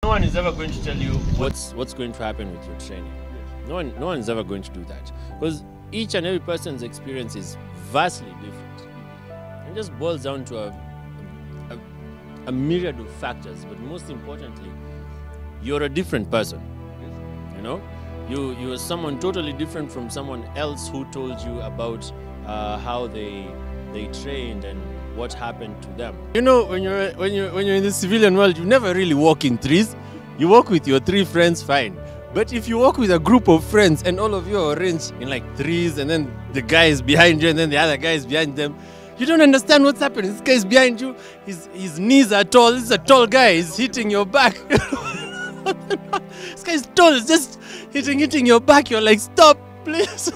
No one is ever going to tell you what's going to happen with your training. No one is ever going to do that, because each and every person's experience is vastly different. It just boils down to a myriad of factors, but most importantly, you're a different person. You know, you are someone totally different from someone else who told you about how they trained and what happened to them. You know, when you're in the civilian world, you never really walk in threes. You walk with your 3 friends, fine. But if you walk with a group of friends and all of you are arranged in like threes, and then the guy is behind you and then the other guy is behind them, you don't understand what's happening. This guy is behind you, his knees are tall, this is a tall guy, he's hitting your back. This guy is tall, he's just hitting your back. You're like, stop, please.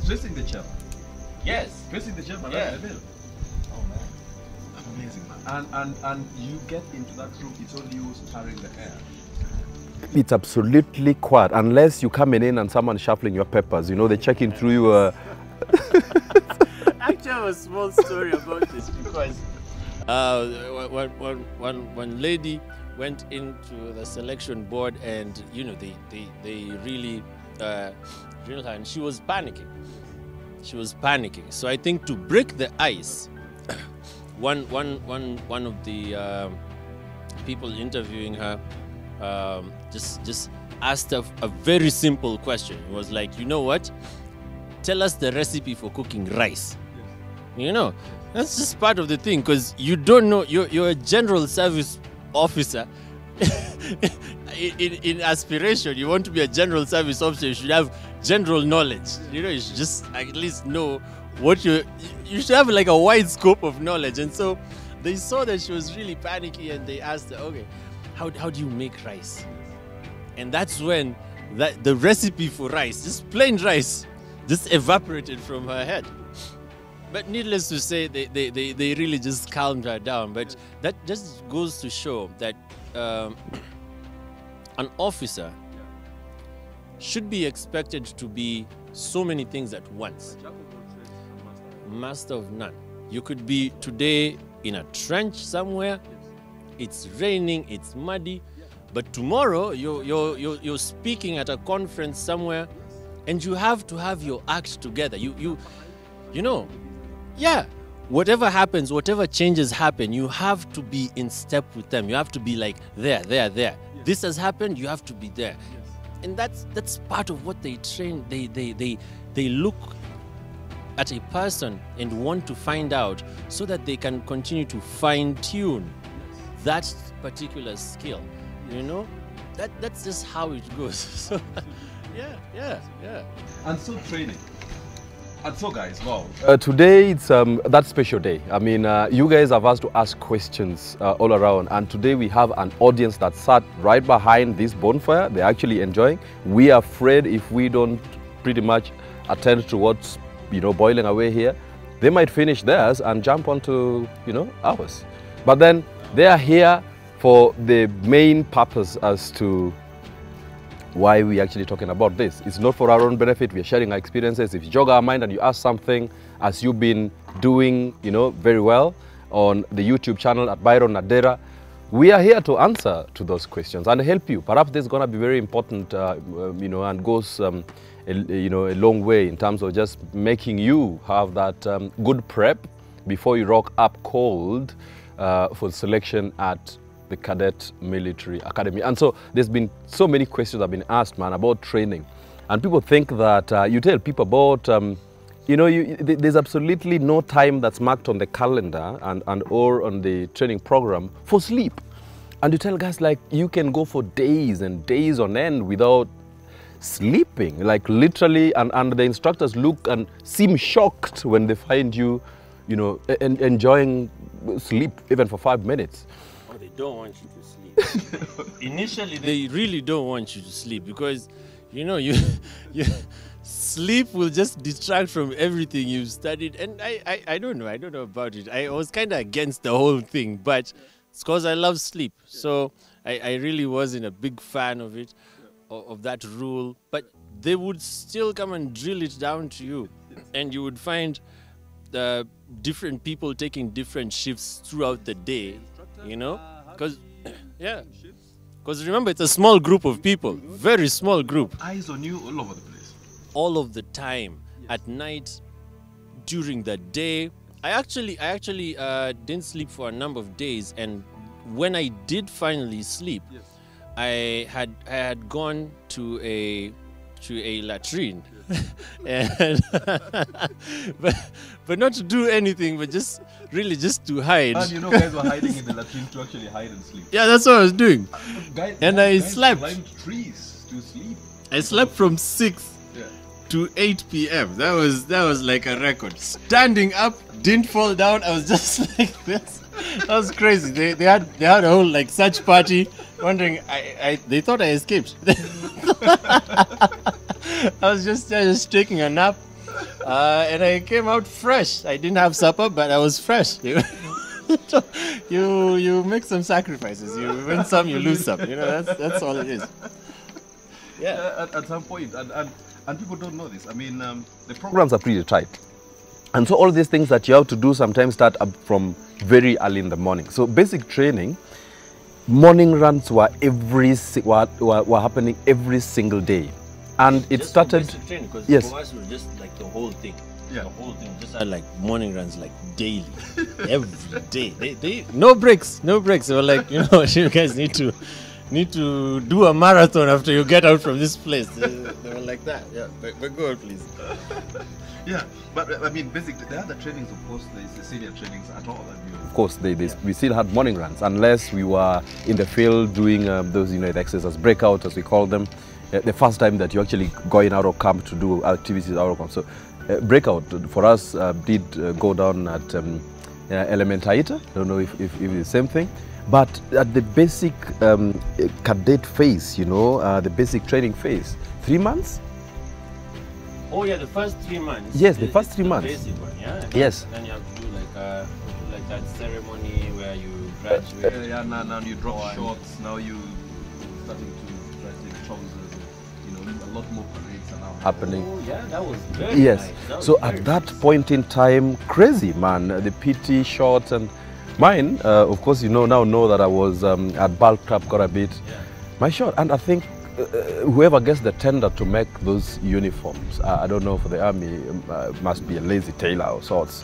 Facing the chairman. Yes. Facing the chairman. Yeah. In the middle. Oh man, amazing man. And you get into that room, it's only you stirring the air. It's absolutely quiet unless you coming in and someone shuffling your peppers. You know, they're checking through you. Actually, I have a small story about this, because one lady went into the selection board, and you know they really drilled her, and she was panicking. So I think to break the ice, one of the people interviewing her just asked her a very simple question. It was like, you know what? Tell us the recipe for cooking rice. You know, that's just part of the thing, because you don't know. You're a general service officer. in aspiration, you want to be a general service officer, you should have general knowledge. You know, you should just at least know what you should have like a wide scope of knowledge. And so they saw that she was really panicky, and they asked her, okay, how do you make rice? And that's when the recipe for rice, just plain rice, just evaporated from her head. But needless to say, they really just calmed her down. But that just goes to show that an officer should be expected to be so many things at once. Master of none. You could be today in a trench somewhere, it's raining, it's muddy, but tomorrow you're speaking at a conference somewhere, and you have to have your act together. You know, yeah, whatever happens, whatever changes happen, you have to be in step with them. You have to be like there. Yes. This has happened, you have to be there. Yes. And that's part of what they train. They look at a person and want to find out, so that they can continue to fine-tune that particular skill. You know, that's just how it goes. So, yeah. And so training. And so guys, wow. Today it's that special day. I mean, you guys have asked to ask questions all around, and today we have an audience that sat right behind this bonfire. They're actually enjoying. We are afraid if we don't pretty much attend to what's, you know, boiling away here, they might finish theirs and jump onto, you know, ours. But then they are here for the main purpose as to why we're actually talking about this. It's not for our own benefit. We're sharing our experiences. If you jog our mind and you ask something, as you've been doing, you know, very well on the YouTube channel at Byron Nadera, we are here to answer to those questions and help you. Perhaps this is going to be very important, you know, and goes you know, a long way in terms of just making you have that good prep before you rock up cold for selection at the Cadet Military Academy. And so there's been so many questions have been asked, man, about training. And people think that you tell people about, you know, there's absolutely no time that's marked on the calendar and or on the training program for sleep. And you tell guys, like, you can go for days and days on end without sleeping, like literally, and the instructors look and seem shocked when they find you, you know, enjoying sleep even for 5 minutes. Oh, they don't want you to sleep. Initially, they really don't want you to sleep, because, you know, you sleep will just distract from everything you've studied. And I don't know about it. I was kind of against the whole thing, but it's because I love sleep. So I really wasn't a big fan of it, of that rule. But they would still come and drill it down to you, and you would find different people taking different shifts throughout the day, you know, because yeah, because remember, it's a small group of people, very small group. Eyes on you all over the place. All of the time, at night, during the day. I actually didn't sleep for a number of days, and when I did finally sleep, I had gone to a latrine, and but not to do anything, but just to hide. And you know, guys were hiding in the latrine to actually hide and sleep. Yeah, that's what I was doing. And I guys slept. climbed trees to sleep. I slept from 6 to 8 p.m. That was like a record. Standing up, didn't fall down. I was just like this. That was crazy. They had a whole like search party, wondering. They thought I escaped. I was just taking a nap, and I came out fresh. I didn't have supper, but I was fresh. You make some sacrifices. You win some, you lose some. You know, that's all it is. Yeah. At some point, and people don't know this. I mean, the Programs are pretty tight. And so all these things that you have to do sometimes start up from very early in the morning. So basic training, morning runs were were happening every single day. And it Just started, for basic training, 'cause yes. for us, we were just like the whole thing. Yeah. The whole thing. Just had like morning runs like daily, every day. They no breaks. They were like, you know, you guys need to do a marathon after you get out from this place. They were like that. Yeah, but go on, please. Yeah, but I mean, basically, the other trainings, of course, the senior trainings at all. of course, we still had morning runs, unless we were in the field doing those, you know, the exercises, breakout as we call them. The first time that you're actually going out of camp to do activities out of camp. So breakout for us did go down at Elementaita. I don't know if it's the same thing. But at the basic cadet phase, you know, the basic training phase, 3 months? Oh yeah, the first 3 months. Yes, the first 3 months. Basic one, yeah. Yes. Then you have to do like that ceremony where you graduate. Now you drop shorts. Now you starting to try to take trousers. You know, a lot more parades are now happening. Oh yeah, that was very yes. nice. So at that point in time, crazy man, the PT shorts and mine. Of course, you know that I was at bulked up quite a bit. Yeah. My short, and I think whoever gets the tender to make those uniforms, I don't know, for the army, must be a lazy tailor or sorts.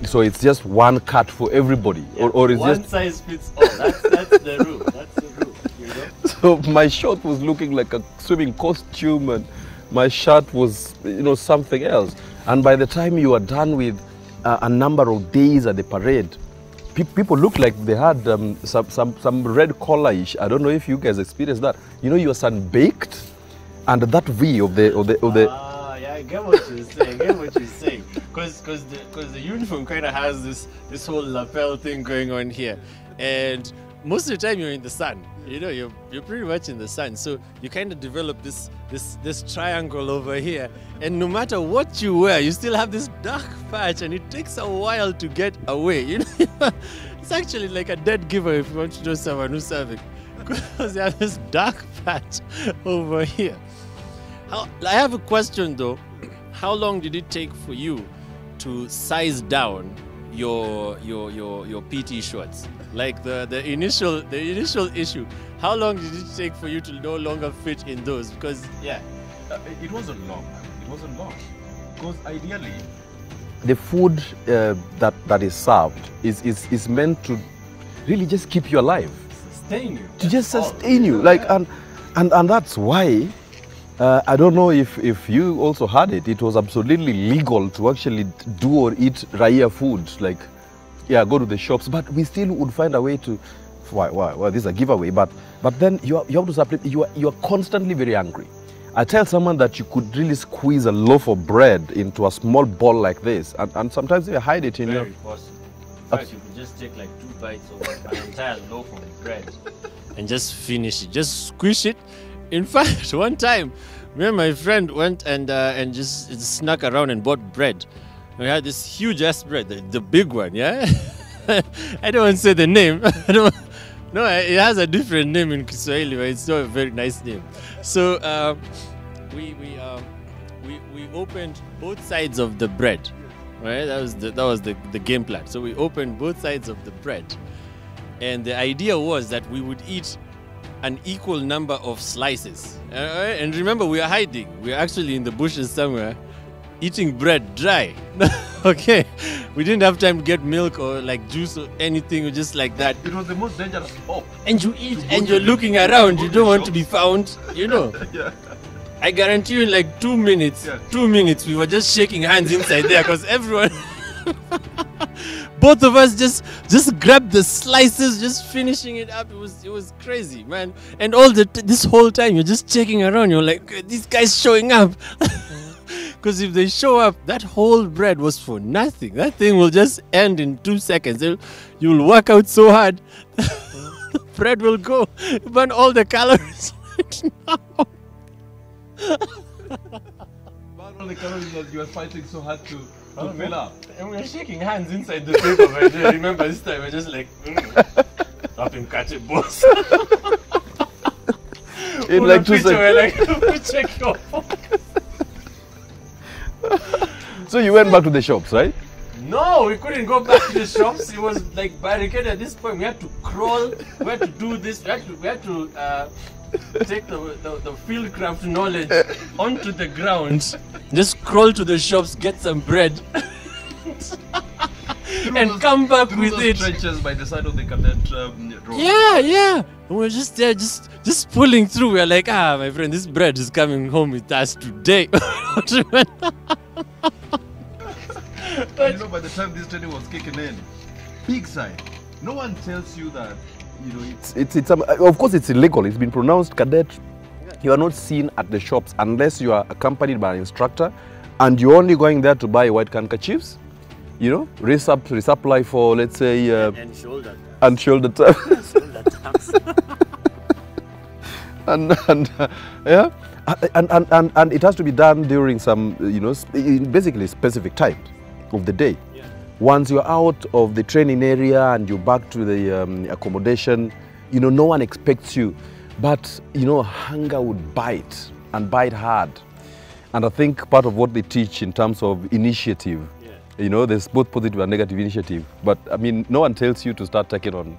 So it's just one cut for everybody, Yeah, or it's one just size fits all. That's the rule. That's the rule. You know? So my short was looking like a swimming costume, and my shirt was, you know, something else. And by the time you are done with a number of days at the parade, people looked like they had some red colorish. I don't know if you guys experienced that. You know, you are sun-baked, and that V of the. Ah, yeah, I get what you're saying. Because the uniform kind of has this whole lapel thing going on here, and most of the time you're in the sun. You know, you're pretty much in the sun, so you kind of develop this triangle over here, and no matter what you wear, you still have this dark patch, and it takes a while to get away. You know, it's actually like a dead giver if you want to know someone who's serving, because you have this dark patch over here. I have a question though. How long did it take for you to size down your PT shorts? Like the initial issue, how long did it take for you to no longer fit in those? Because it wasn't long. It wasn't long. Because ideally, the food that is served is meant to really just keep you alive, sustain you. to just sustain you. Like and that's why I don't know if you also had it. It was absolutely legal to actually do or eat Raia food, like. Yeah, go to the shops, but we still would find a way to. Well, this is a giveaway, but then you have to supplement. You are constantly very hungry. I tell someone that you could really squeeze a loaf of bread into a small ball like this, and sometimes you hide it in your. Very possible. In fact, you could just take like 2 bites of an entire loaf of bread and just finish it. Just squish it. In fact, one time, me and my friend went and just snuck around and bought bread. We had this huge ass bread, the big one, yeah? I don't want to say the name, No, it has a different name in Kiswahili, but it's still a very nice name. So we opened both sides of the bread, right? That was the game plan. So we opened both sides of the bread, and the idea was that we would eat an equal number of slices. And remember, we are hiding. We are actually in the bushes somewhere, eating bread dry. Okay, we didn't have time to get milk or like juice or anything, just like that. It was the most dangerous spot. And you eat and you're looking around, you don't want to be found, you know. Yeah. I guarantee you in like 2 minutes, Yeah. 2 minutes, we were just shaking hands inside there because everyone, both of us just grabbed the slices, just finishing it up. It was crazy, man. And all this whole time you're just checking around, you're like, these guys showing up. Because if they show up, that whole bread was for nothing. That thing will just end in 2 seconds. You'll work out so hard, the bread will go. You burn all the calories right now. Burn all the calories that you are fighting so hard to fill up. And we're shaking hands inside the paper. Right there. Remember this time we're just like, stop him, catch it, boss. In like 2 seconds. We're like, check your focus. So you went back to the shops, right? No, we couldn't go back to the shops. It was like barricaded at this point. We had to crawl. We had to do this. We had to take the fieldcraft knowledge onto the ground. Just crawl to the shops, get some bread, and come back with those it. Trenches by the side of the cadet road. Yeah. And we're just there, just pulling through. We're like, my friend, this bread is coming home with us today. And you know, by the time this training was kicking in, big sign. No one tells you that, you know, It's of course it's illegal. It's been pronounced cadet. You are not seen at the shops unless you are accompanied by an instructor, and you're only going there to buy white handkerchiefs, you know, resupply for, let's say, and shoulder taps. and shoulder taps. Shoulder taps. Yeah, and it has to be done during some, you know, basically specific times of the day. Yeah. Once you're out of the training area and you're back to the accommodation, you know, no one expects you. But, you know, hunger would bite and bite hard. And I think part of what they teach in terms of initiative, you know, there's both positive and negative initiative. But, I mean, no one tells you to start taking on,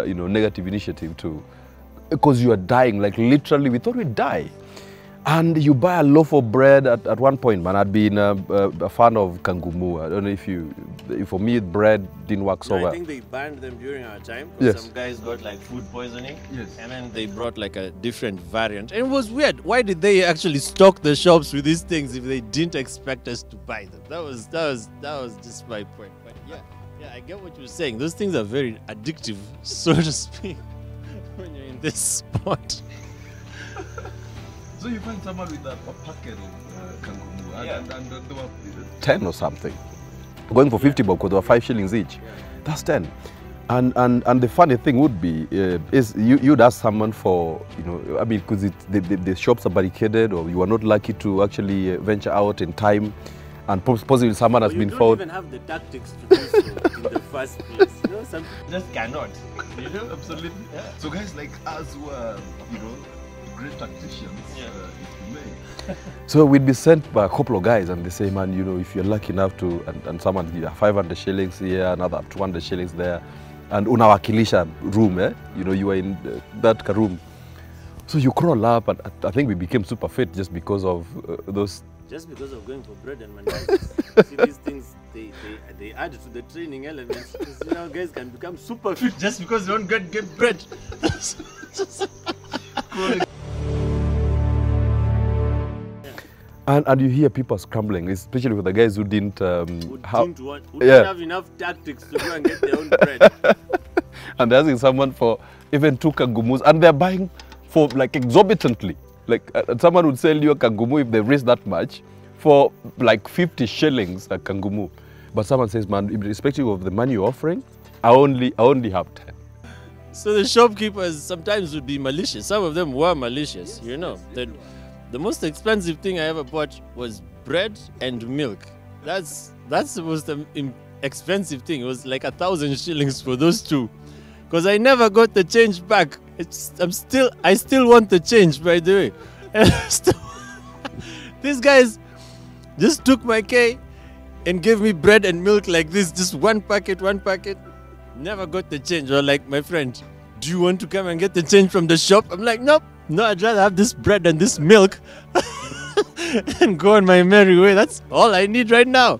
you know, negative initiative too. Because you are dying, like literally, we thought we'd die. And you buy a loaf of bread at one point, man. I'd been a fan of kangumu. I don't know if for me, bread didn't work so well. I think they banned them during our time because Yes. some guys got like food poisoning. Yes. And then they brought like a different variant. And it was weird. Why did they actually stock the shops with these things if they didn't expect us to buy them? That was just my point. But yeah, I get what you're saying. Those things are very addictive, so to speak, when you're in this sport. so you find someone with a packet of kangumu, Yeah. and they were 10 or something. Going for 50 bob because there were 5 shillings each. That's 10. And the funny thing would be is you'd ask someone for, you know, I mean, because the shops are barricaded, or you are not lucky to actually venture out in time, and possibly someone has been found. You don't even have the tactics to do so in the first place. You know, some people just cannot. You know? absolutely. Yeah. So guys like us who are, you know, great tacticians, Yeah. if you may. So we'd be sent by a couple of guys, and they say, man, you know, if you're lucky enough to, and someone give you 500 shillings here, another 200 shillings there, and unawakilisha room, you know, you are in that room. So you crawl up, and I think we became super fit just because of those. Just because of going for bread and mandazi. See, these things, they add to the training elements. Because, you know, guys can become super fit just because they don't get bread. And you hear people scrambling, especially for the guys who didn't Who Yeah. didn't have enough tactics to go and get their own bread. and they're asking someone for even 2 kangumus, and they're buying for like exorbitantly. Like someone would sell you a kangumu if they raise that much for like 50 shillings a kangumu. But someone says, man, irrespective of the money you're offering, I only have 10. So the shopkeepers sometimes would be malicious. Some of them were malicious, you know. The most expensive thing I ever bought was bread and milk. That's the most expensive thing. It was like 1,000 shillings for those two. because I never got the change back. I still want the change, by the way. These guys just took my K and gave me bread and milk like this, just one packet. Never got the change. Or like, my friend, do you want to come and get the change from the shop? I'm like, nope. No, I'd rather have this bread and this milk and go on my merry way. That's all I need right now.